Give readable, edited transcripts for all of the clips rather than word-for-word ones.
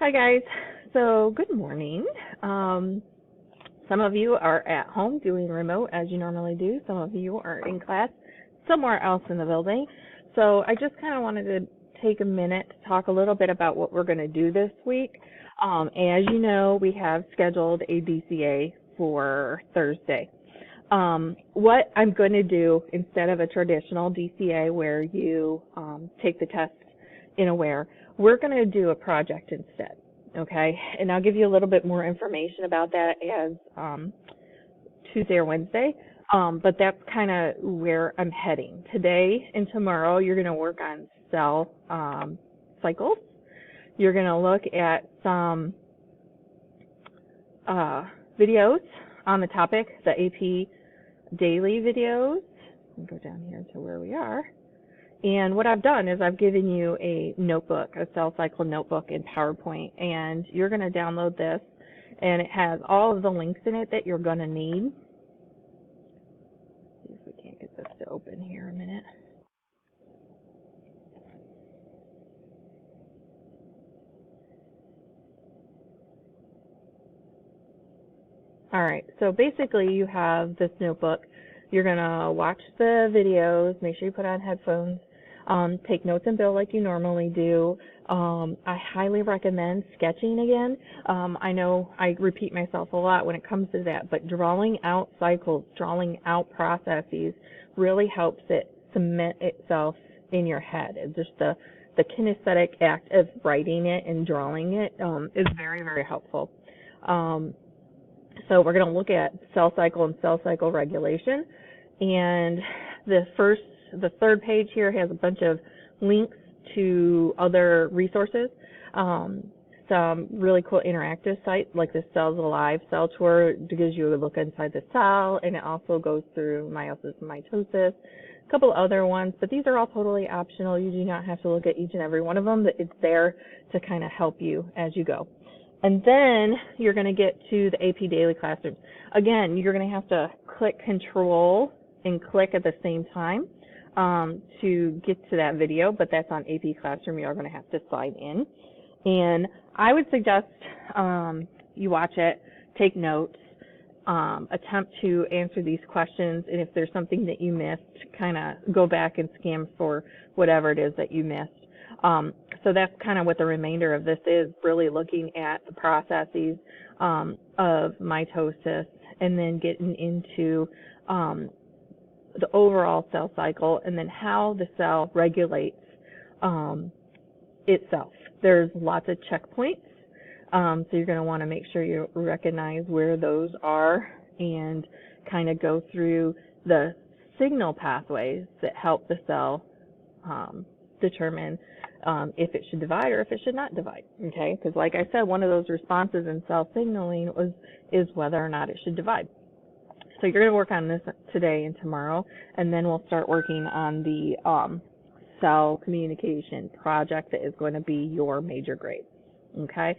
Hi guys. So good morning. Some of you are at home doing remote as you normally do. Some of you are in class somewhere else in the building. So I just kind of wanted to take a minute to talk a little bit about what we're going to do this week. As you know, we have scheduled a DCA for Thursday. What I'm going to do instead of a traditional DCA where you take the test in Aware, we're going to do a project instead, okay? And I'll give you a little bit more information about that as Tuesday or Wednesday, but that's kind of where I'm heading. Today and tomorrow, you're going to work on cell cycles. You're going to look at some videos on the topic, the AP daily videos. I'll go down here to where we are. And what I've done is I've given you a notebook, a cell cycle notebook in PowerPoint, and you're going to download this, and it has all of the links in it that you're going to need. See if we can't get this to open here a minute. All right, so basically you have this notebook. You're going to watch the videos, make sure you put on headphones, take notes and build like you normally do. I highly recommend sketching again. I know I repeat myself a lot when it comes to that, but drawing out cycles, drawing out processes really helps it cement itself in your head. It's just the kinesthetic act of writing it and drawing it is very, very helpful. So we're going to look at cell cycle and cell cycle regulation. And the third page here has a bunch of links to other resources. Some really cool interactive sites like the Cells Alive cell tour gives you a look inside the cell, and it also goes through meiosis and mitosis. A couple other ones, but these are all totally optional. You do not have to look at each and every one of them, but it's there to kind of help you as you go. And then you're going to get to the AP Daily Classrooms. Again, you're going to have to click Control and click at the same time to get to that video, but that's on AP Classroom. You are going to have to sign in. And I would suggest you watch it, take notes, attempt to answer these questions, and if there's something that you missed, kind of go back and scan for whatever it is that you missed. So that's kind of what the remainder of this is, really looking at the processes of mitosis and then getting into the overall cell cycle and then how the cell regulates itself. There's lots of checkpoints, so you're going to want to make sure you recognize where those are and kind of go through the signal pathways that help the cell determine if it should divide or if it should not divide, okay? Because like I said, one of those responses in cell signaling is whether or not it should divide. So you're going to work on this today and tomorrow, and then we'll start working on the cell communication project that is going to be your major grade, okay?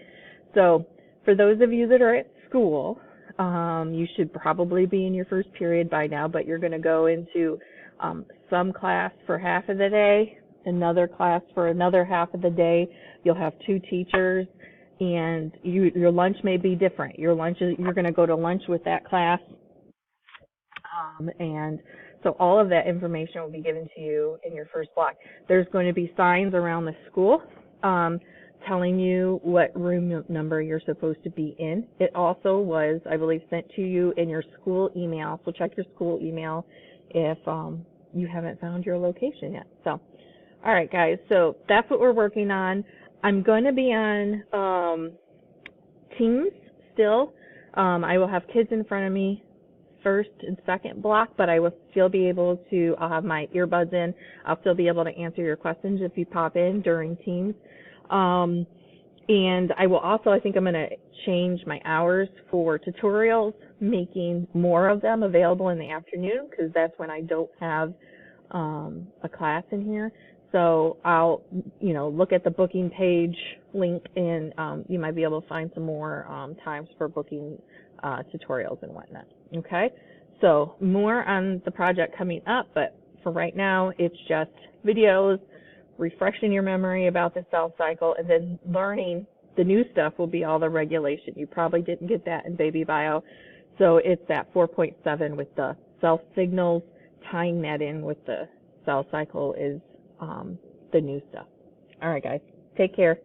So for those of you that are at school, you should probably be in your first period by now, but you're going to go into some class for half of the day, another class for another half of the day. You'll have two teachers, and your lunch may be different. You're going to go to lunch with that class, and so all of that information will be given to you in your first block. There's going to be signs around the school telling you what room number you're supposed to be in. It also was, I believe, sent to you in your school email, so check your school email if you haven't found your location yet. So. All right, guys, so that's what we're working on. I'm going to be on Teams still. I will have kids in front of me first and second block, but I will still be able to, I'll have my earbuds in. I'll still be able to answer your questions if you pop in during Teams. And I will also, I think I'm going to change my hours for tutorials, making more of them available in the afternoon because that's when I don't have a class in here. So I'll, look at the booking page link, and you might be able to find some more times for booking tutorials and whatnot. Okay, so more on the project coming up, but for right now, it's just videos, refreshing your memory about the cell cycle, and then learning the new stuff will be all the regulation. You probably didn't get that in baby bio. So it's that 4.7 with the cell signals, tying that in with the cell cycle is the new stuff. All right, guys. Take care.